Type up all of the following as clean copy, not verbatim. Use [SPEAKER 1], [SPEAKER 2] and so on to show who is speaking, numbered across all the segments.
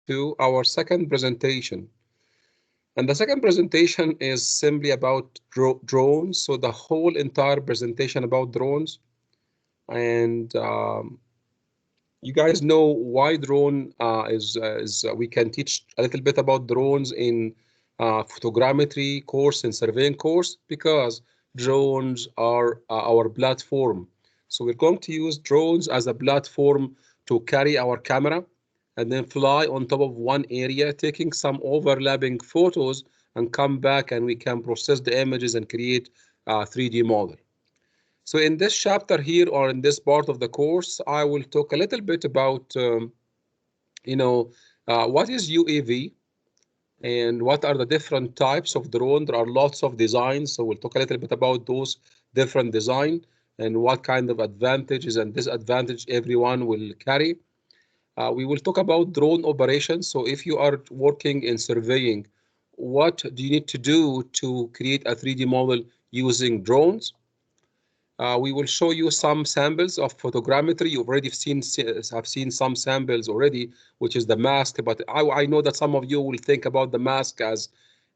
[SPEAKER 1] to our second presentation. And the second presentation is simply about drones. So the whole entire presentation about drones. And you guys know why drone is we can teach a little bit about drones in photogrammetry course and surveying course because drones are our platform. So we're going to use drones as a platform to carry our camera and then fly on top of one area, taking some overlapping photos and come back and we can process the images and create a 3D model. So in this chapter here or in this part of the course, I will talk a little bit about, what is UAV and what are the different types of drone. There are lots of designs, so we'll talk a little bit about those different design and what kind of advantages and disadvantage everyone will carry. We will talk about drone operations. So if you are working in surveying, what do you need to do to create a 3D model using drones? We will show you some samples of photogrammetry. You've already have seen some samples already, which is the mask. But I know that some of you will think about the mask as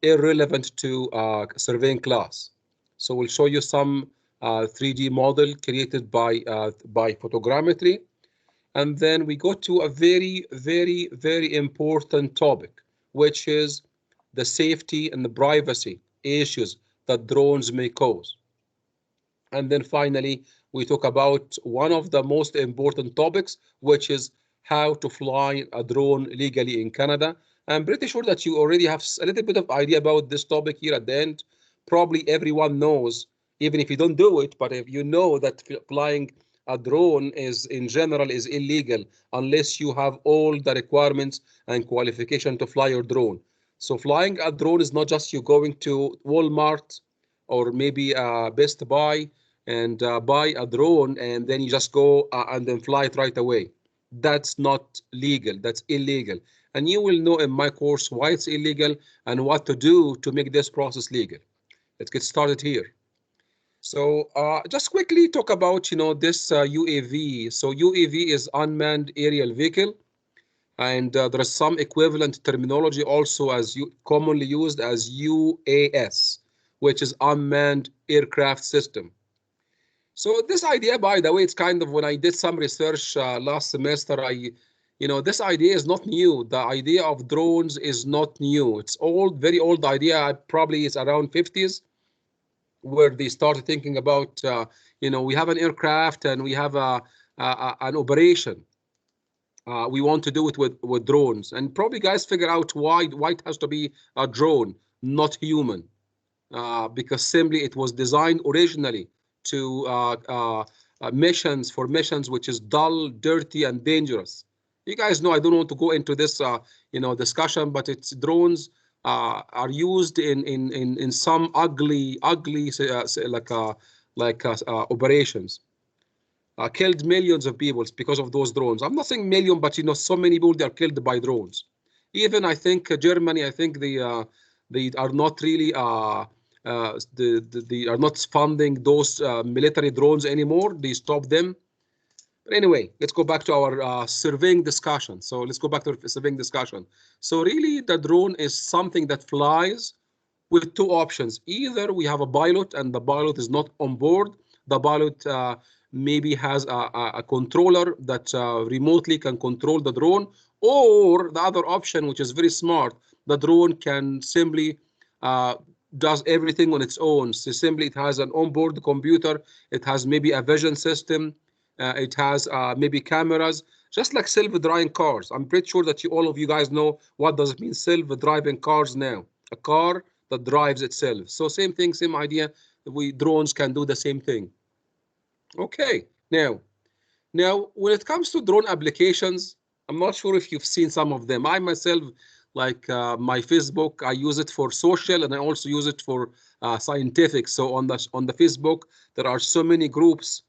[SPEAKER 1] irrelevant to surveying class. So we'll show you some 3D model created by photogrammetry. And then we go to a very, very, very important topic, which is the safety and the privacy issues that drones may cause. And then finally, we talk about one of the most important topics, which is how to fly a drone legally in Canada. I'm pretty sure that you already have a little bit of idea about this topic here at the end. Probably everyone knows, even if you don't do it, but if you know that flying a drone is in general is illegal unless you have all the requirements and qualification to fly your drone. So flying a drone is not just you going to Walmart or maybe Best Buy and buy a drone and then you just go and then fly it right away. That's not legal. That's illegal. And you will know in my course why it's illegal and what to do to make this process legal. Let's get started here. So just quickly talk about, this UAV. So UAV is unmanned aerial vehicle. And there is some equivalent terminology also as commonly used as UAS, which is unmanned aircraft system. So this idea, by the way, it's kind of when I did some research last semester, this idea is not new. The idea of drones is not new. It's old, very old idea. Probably it's around 50s where they started thinking about, we have an aircraft and we have an operation. We want to do it with drones. And probably guys figure out why it has to be a drone, not human. Because simply it was designed originally to missions which is dull, dirty, and dangerous. You guys know I don't want to go into this discussion, but it's drones are used in some ugly operations. Killed millions of people because of those drones. I'm not saying million, but so many people they are killed by drones. Even I think Germany, I think they are not really they are not funding those military drones anymore. They stopped them. But anyway, let's go back to our surveying discussion. So let's go back to the surveying discussion. So really, the drone is something that flies with two options. Either we have a pilot and the pilot is not on board. The pilot maybe has a controller that remotely can control the drone, or the other option, which is very smart, the drone can simply does everything on its own. So simply it has an onboard computer, it has maybe a vision system, it has maybe cameras, just like self-driving cars. I'm pretty sure that all of you guys know what does it mean self-driving cars now. A car that drives itself. So same thing, same idea. Drones can do the same thing. Okay, now when it comes to drone applications, I'm not sure if you've seen some of them. I myself, like my Facebook, I use it for social and I also use it for scientific. So on the Facebook, there are so many groups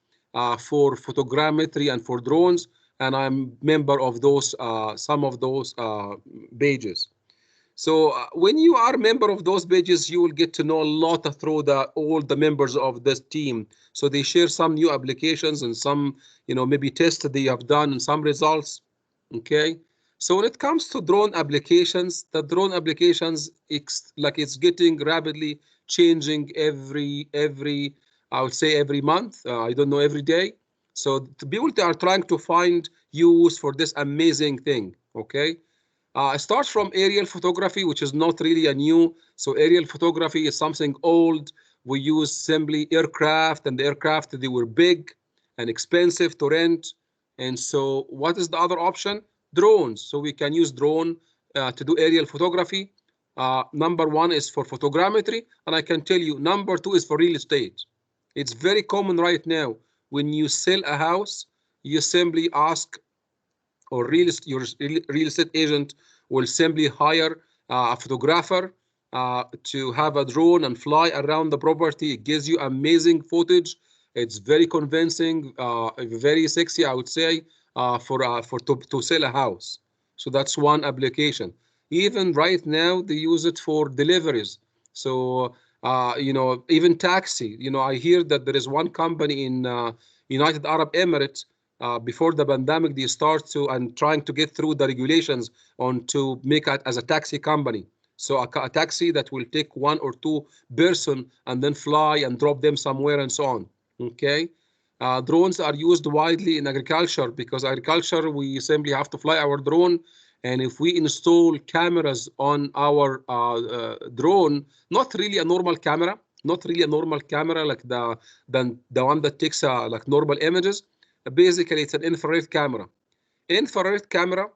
[SPEAKER 1] for photogrammetry and for drones, and I'm member of those some of those pages. So when you are a member of those pages, you will get to know a lot through all the members of this team. So they share some new applications and some, maybe tests that they have done and some results. Okay. So when it comes to drone applications, the drone applications, it's getting rapidly changing every I would say every month. I don't know, every day. So the people are trying to find use for this amazing thing. Okay. It starts from aerial photography, which is not really a new. So aerial photography is something old. We use simply aircraft, and the aircraft, they were big and expensive to rent. And so what is the other option? Drones. So we can use drone to do aerial photography. Number one is for photogrammetry, and I can tell you number two is for real estate. It's very common right now. When you sell a house, you simply ask, or your real estate agent will simply hire a photographer to have a drone and fly around the property. It gives you amazing footage. It's very convincing, very sexy, I would say, for to sell a house. So that's one application. Even right now, they use it for deliveries. So even taxi. I hear that there is one company in United Arab Emirates. Before the pandemic, they start to and trying to get through the regulations on to make it as a taxi company. So a taxi that will take one or two person and then fly and drop them somewhere and so on. Okay. Drones are used widely in agriculture, because agriculture, we simply have to fly our drone. And if we install cameras on our drone, not really a normal camera, not really a normal camera like the one that takes like normal images. Basically, it's an infrared camera. Infrared camera,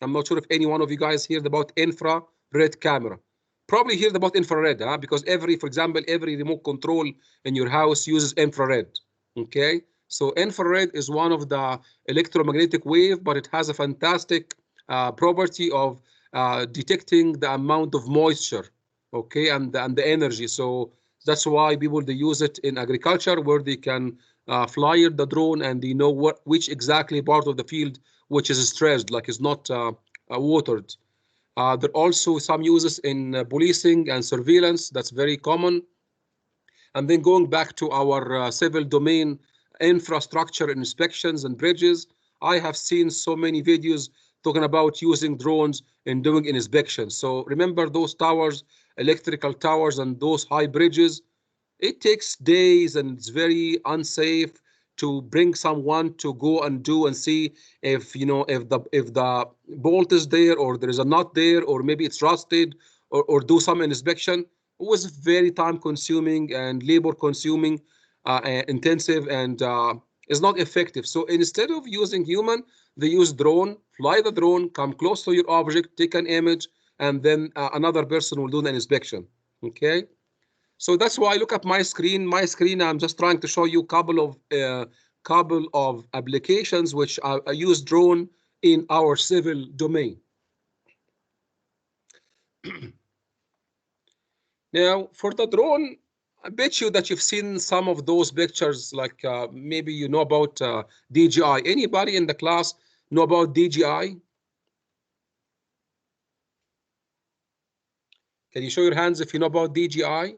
[SPEAKER 1] I'm not sure if any one of you guys heard about infrared camera. Probably heard about infrared, huh? Because for example, every remote control in your house uses infrared. Okay, so infrared is one of the electromagnetic wave, but it has a fantastic property of detecting the amount of moisture, okay, and the energy. So that's why people, they use it in agriculture, where they can fly the drone, and they know which exactly part of the field which is stressed, like is not watered. There are also some uses in policing and surveillance. That's very common. And then going back to our civil domain, infrastructure inspections and bridges, I have seen so many videos talking about using drones and doing inspections. So remember those towers, electrical towers, and those high bridges? It takes days, and it's very unsafe to bring someone to go and do and see if if the bolt is there, or there is a nut there, or maybe it's rusted, or do some inspection. It was very time consuming and labor consuming, intensive, and is not effective. So instead of using human, they use drone, fly the drone, come close to your object, take an image, and then another person will do the inspection. Okay. So that's why I look at my screen. My screen, I'm just trying to show you couple of applications which I use drone in our civil domain. Now, for the drone, I bet you that you've seen some of those pictures, like maybe you know about DJI. Anybody in the class know about DJI? Can you show your hands if you know about DJI?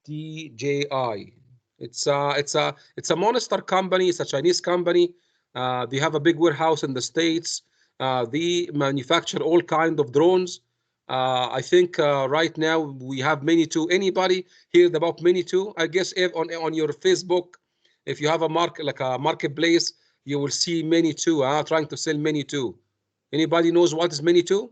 [SPEAKER 1] DJI. It's a monster company. It's a Chinese company. They have a big warehouse in the States. They manufacture all kind of drones. I think right now we have Mini 2. Anybody heard about Mini 2? I guess if on your Facebook, if you have a like a marketplace, you will see Mini 2 trying to sell Mini 2. Anybody knows what is Mini 2?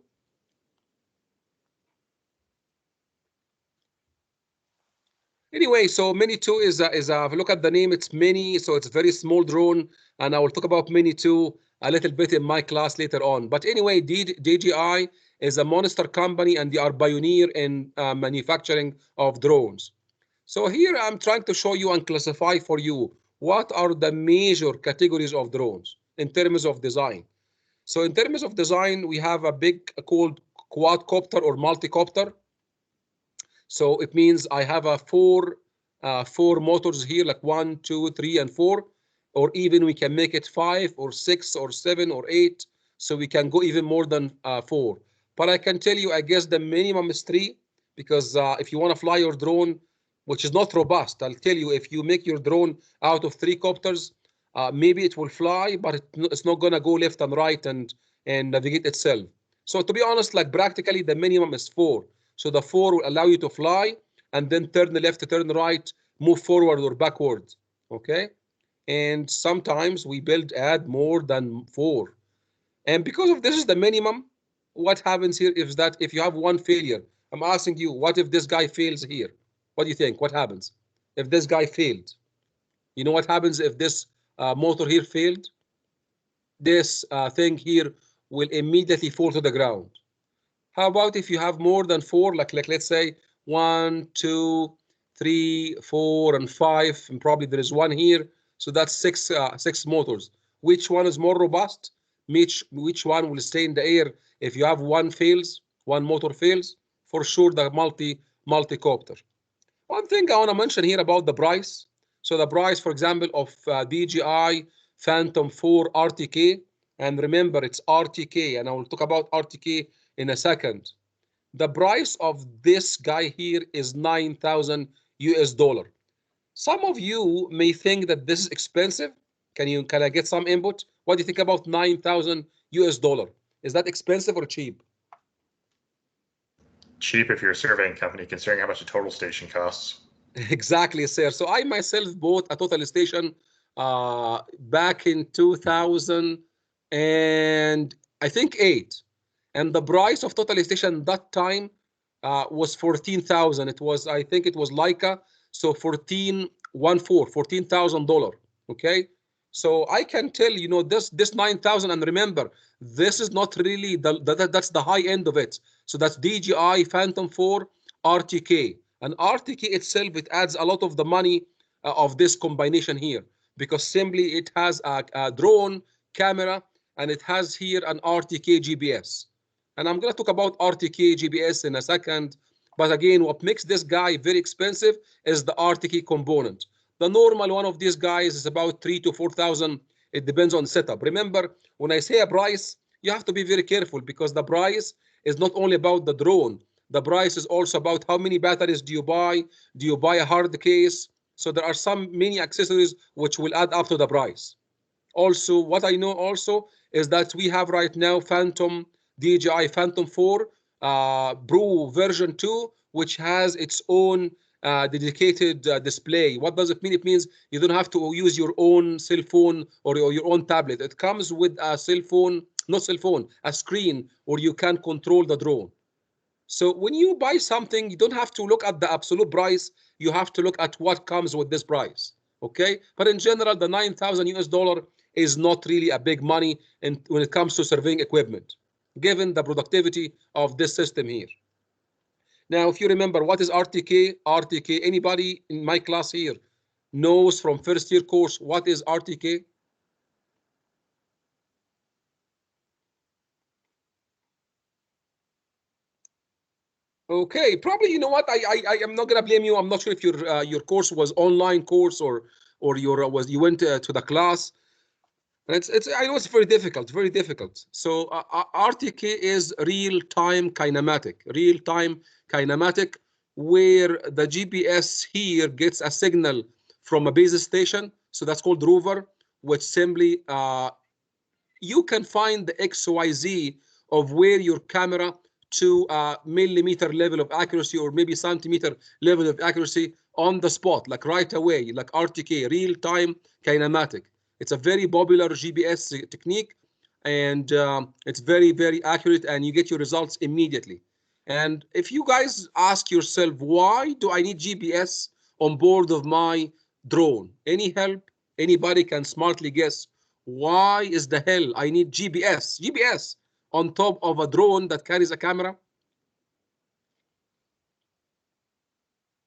[SPEAKER 1] Anyway, so Mini 2 if you look at the name, it's Mini, so it's a very small drone, and I will talk about Mini 2 a little bit in my class later on. But anyway, DJI is a monster company, and they are pioneer in manufacturing of drones. So here I'm trying to show you and classify for you what are the major categories of drones in terms of design. So in terms of design, we have a big called quadcopter or multicopter. So it means I have a four motors here, like 1, 2, 3, and 4, or even we can make it 5 or 6 or 7 or 8. So we can go even more than 4. But I can tell you, I guess the minimum is 3, because if you want to fly your drone, which is not robust, I'll tell you, if you make your drone out of 3 copters, maybe it will fly, but it's not gonna go left and right and navigate itself. So to be honest, like practically the minimum is 4. So the 4 will allow you to fly and then turn left, turn right, move forward or backward. Okay, and sometimes we add more than 4. And because of this is the minimum, what happens here is that if you have one failure, I'm asking you, what if this guy fails here? What do you think? What happens if this guy failed? You know what happens if this motor here failed? This thing here will immediately fall to the ground. How about if you have more than 4, like let's say 1, 2, 3, 4, and 5, and probably there is one here. So that's 6 motors. Which one is more robust? Which one will stay in the air if you have one motor fails? For sure, the multi-copter. One thing I want to mention here about the price. So the price, for example, of DJI Phantom 4 RTK, and remember it's RTK, and I will talk about RTK in a second. The price of this guy here is 9,000 US dollar. Some of you may think that this is expensive. Can I get some input? What do you think about 9,000 US dollar? Is that expensive or cheap?
[SPEAKER 2] Cheap if you're a surveying company, considering how much a total station costs.
[SPEAKER 1] Exactly, sir. So I myself bought a total station back in 2000 and I think 8. And the price of total station that time was 14,000. It was, I think it was Leica. So $14,000. Okay. So I can tell, you know, this 9,000, and remember, this is not really that's the high end of it. So that's DJI Phantom 4 RTK. And RTK itself, it adds a lot of the money of this combination here, because simply it has a drone camera and it has here an RTK GPS. And I'm going to talk about RTK GPS in a second. But again, what makes this guy very expensive is the RTK component. The normal one of these guys is about 3,000 to 4,000. It depends on setup. Remember, when I say a price, you have to be very careful, because the price is not only about the drone. The price is also about how many batteries do you buy? Do you buy a hard case? So there are many accessories which will add up to the price. Also, what I know also is that we have right now DJI Phantom 4 Pro version 2, which has its own dedicated display. What does it mean? It means you don't have to use your own cell phone or your own tablet. It comes with a a screen where you can control the drone. So when you buy something, you don't have to look at the absolute price. You have to look at what comes with this price. Okay, but in general, the 9,000 US dollar is not really a big money when it comes to surveying equipment, given the productivity of this system here. Now, if you remember, what is RTK? RTK, anybody in my class here knows from first year course what is RTK? Okay, probably, you know what? I am not gonna blame you. I'm not sure if your course was online course or you went to the class. And it's I know it's very difficult, very difficult. So RTK is real-time kinematic, where the GPS here gets a signal from a base station. So that's called rover, which simply you can find the XYZ of where your camera to a millimeter level of accuracy, or maybe centimeter level of accuracy on the spot, like right away, like RTK, real-time kinematic. It's a very popular GPS technique, and it's very, very accurate, and you get your results immediately. And if you guys ask yourself, why do I need GPS on board of my drone? Any help? Anybody can smartly guess why is the hell I need GPS on top of a drone that carries a camera?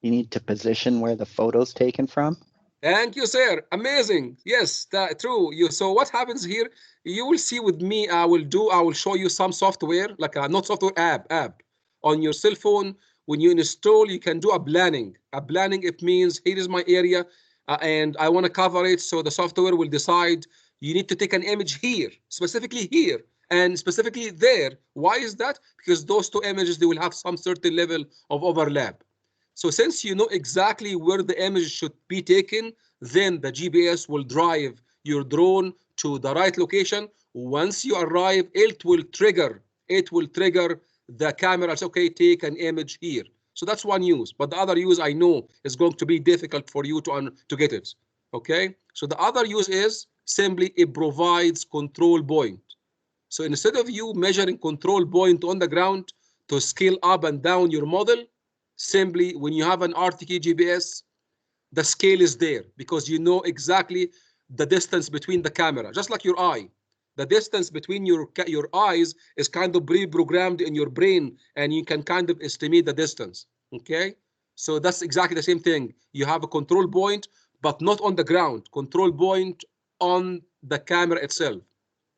[SPEAKER 3] You need to position where the photo's taken from.
[SPEAKER 1] Thank you, sir. Amazing. Yes, true. So what happens here? You will see with me. I will show you some software, like a not software app on your cell phone. When you install, you can do a planning. It means here is my area, and I want to cover it. So the software will decide you need to take an image here, specifically here, and specifically there. Why is that? Because those two images, they will have some certain level of overlap. So since you know exactly where the image should be taken, then the GPS will drive your drone to the right location. Once you arrive, it will trigger the camera. It's okay, take an image here. So that's one use. But the other use I know is going to be difficult for you to get it. Okay. So the other use is simply it provides control point. So instead of you measuring control point on the ground to scale up and down your model, simply when you have an RTK GPS, the scale is there because you know exactly the distance between the camera, just like your eye. The distance between your eyes is kind of pre-programmed in your brain, and you can kind of estimate the distance. Okay, so that's exactly the same thing. You have a control point, but not on the ground. Control point on the camera itself.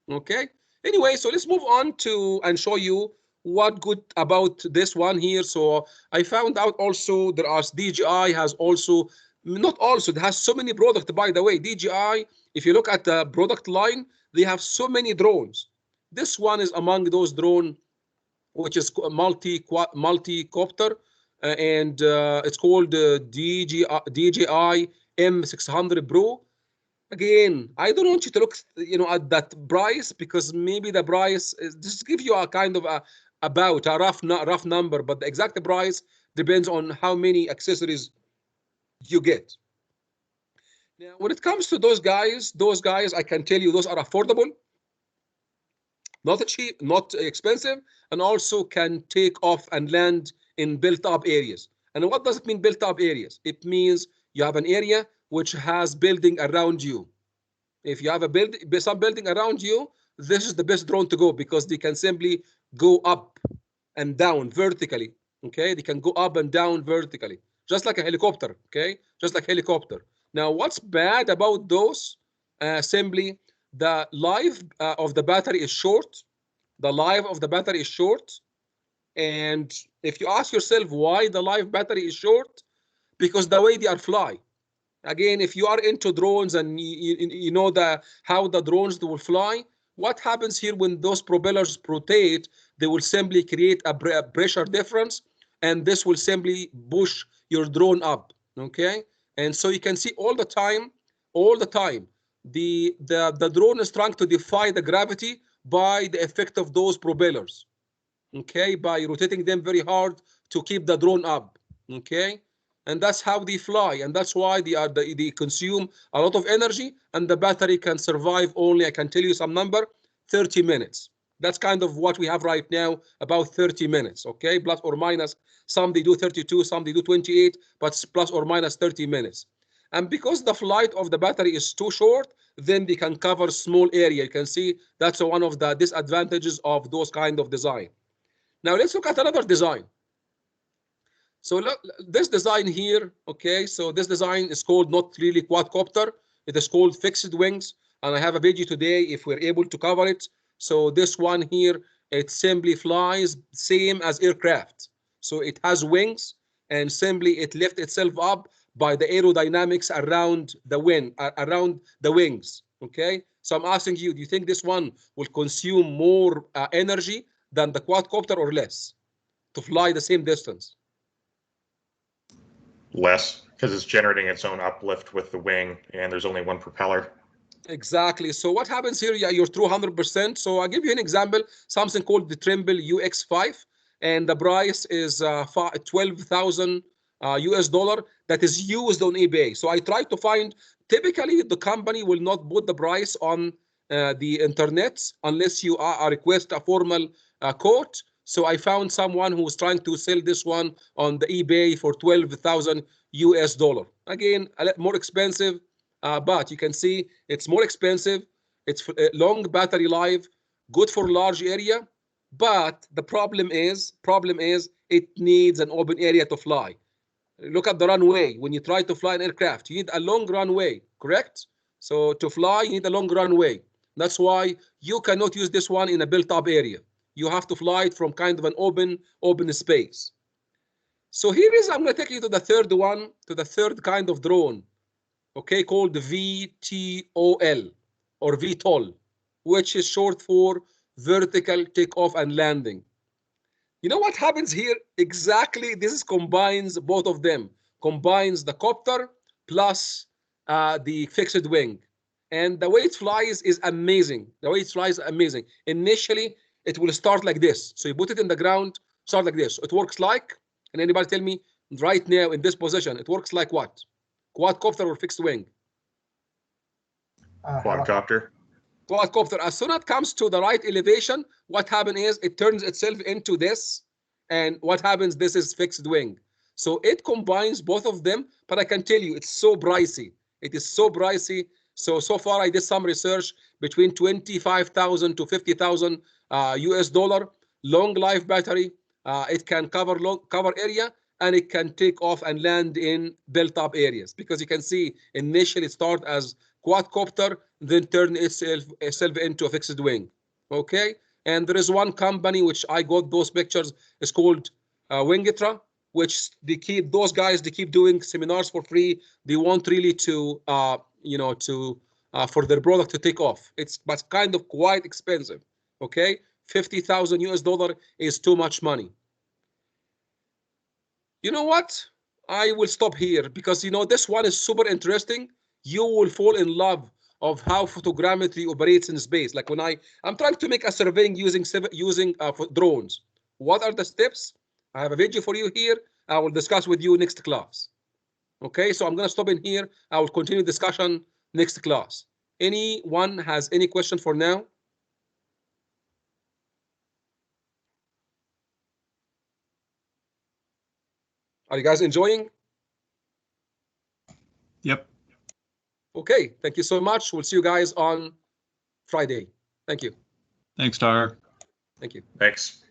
[SPEAKER 1] Okay. Anyway, so let's move on to and show you what good about this one here. So I found out also there are DJI has also not also it has so many products. By the way, DJI, if you look at the product line, they have so many drones. This one is among those drone, which is multi-copter, and it's called DJI M600 Pro. Again, I don't want you to look, at that price because maybe the price is just give you a kind of about a rough number, but the exact price depends on how many accessories you get. Now, when it comes to those guys, I can tell you those are affordable, not cheap, not expensive, and also can take off and land in built-up areas. And what does it mean, built-up areas? It means you have an area which has building around you. If you have some building around you, this is the best drone to go because they can simply go up and down vertically. Okay, they can go up and down vertically, just like a helicopter. Okay, just like helicopter. Now, what's bad about those? Simply the life of the battery is short. The life of the battery is short. And if you ask yourself why the life battery is short, because the way they are fly. Again, if you are into drones and you know how the drones will fly, what happens here when those propellers rotate, they will simply create a pressure difference, and this will simply push your drone up. Okay, and so you can see all the time, the drone is trying to defy the gravity by the effect of those propellers. Okay, by rotating them very hard to keep the drone up. Okay, and that's how they fly, and that's why they consume a lot of energy, and the battery can survive only, I can tell you some number, 30 minutes. That's kind of what we have right now, about 30 minutes. Okay, plus or minus. Some they do 32, some they do 28, but plus or minus 30 minutes. And because the flight of the battery is too short, then they can cover small area. You can see that's one of the disadvantages of those kind of design. Now let's look at another design. So look, this design here, okay, so this design is called not really quadcopter. It is called fixed wings. And I have a video today if we're able to cover it. So this one here, it simply flies same as aircraft. So it has wings and simply it lifts itself up by the aerodynamics around the wings, okay? So I'm asking you, do you think this one will consume more energy than the quadcopter or less to fly the same distance?
[SPEAKER 2] Less, because it's generating its own uplift with the wing, and there's only one propeller.
[SPEAKER 1] Exactly. So what happens here? Yeah, you're true 100%. So I'll give you an example, something called the Trimble UX5, and the price is 12,000 US dollar that is used on eBay. So I tried to find, typically the company will not put the price on the internet unless you request a formal quote. So I found someone who was trying to sell this one on the eBay for 12,000 US dollar. Again, a lot more expensive, but you can see it's more expensive. It's long battery life, good for large area. But the problem is it needs an open area to fly. Look at the runway. When you try to fly an aircraft, you need a long runway, correct? So to fly, you need a long runway. That's why you cannot use this one in a built-up area. You have to fly it from kind of an open space. So here is, I'm going to take you to the third one, to the third kind of drone, okay, called VTOL or VTOL, which is short for vertical takeoff and landing. You know what happens here? Exactly, this combines both of them, combines the copter plus the fixed wing. And the way it flies is amazing. The way it flies is amazing. Initially, it will start like this. So you put it in the ground, start like this. It works like, and anybody tell me right now in this position, it works like what? Quadcopter or fixed wing?
[SPEAKER 2] Quadcopter.
[SPEAKER 1] Quadcopter. As soon as it comes to the right elevation, what happens is it turns itself into this. And what happens, this is fixed wing. So it combines both of them, but I can tell you, it's so pricey. It is so pricey. So far I did some research between 25,000 to 50,000 US dollar, long life battery. It can cover area, and it can take off and land in built up areas, because you can see initially start as quadcopter, then turn itself into a fixed wing. Okay. And there is one company which I got those pictures. It's called Wingetra, which they keep doing seminars for free. They want really to for their product to take off. But kind of quite expensive. Okay, 50,000 US dollar is too much money. You know what? I will stop here, because this one is super interesting. You will fall in love of how photogrammetry operates in space. Like when I'm trying to make a surveying using drones. What are the steps? I have a video for you here. I will discuss with you next class. Okay, so I'm going to stop in here. I will continue discussion next class. Anyone has any question for now? Are you guys enjoying?
[SPEAKER 4] Yep.
[SPEAKER 1] Okay, thank you so much. We'll see you guys on Friday. Thank you.
[SPEAKER 4] Thanks, Tara.
[SPEAKER 1] Thank you.
[SPEAKER 2] Thanks.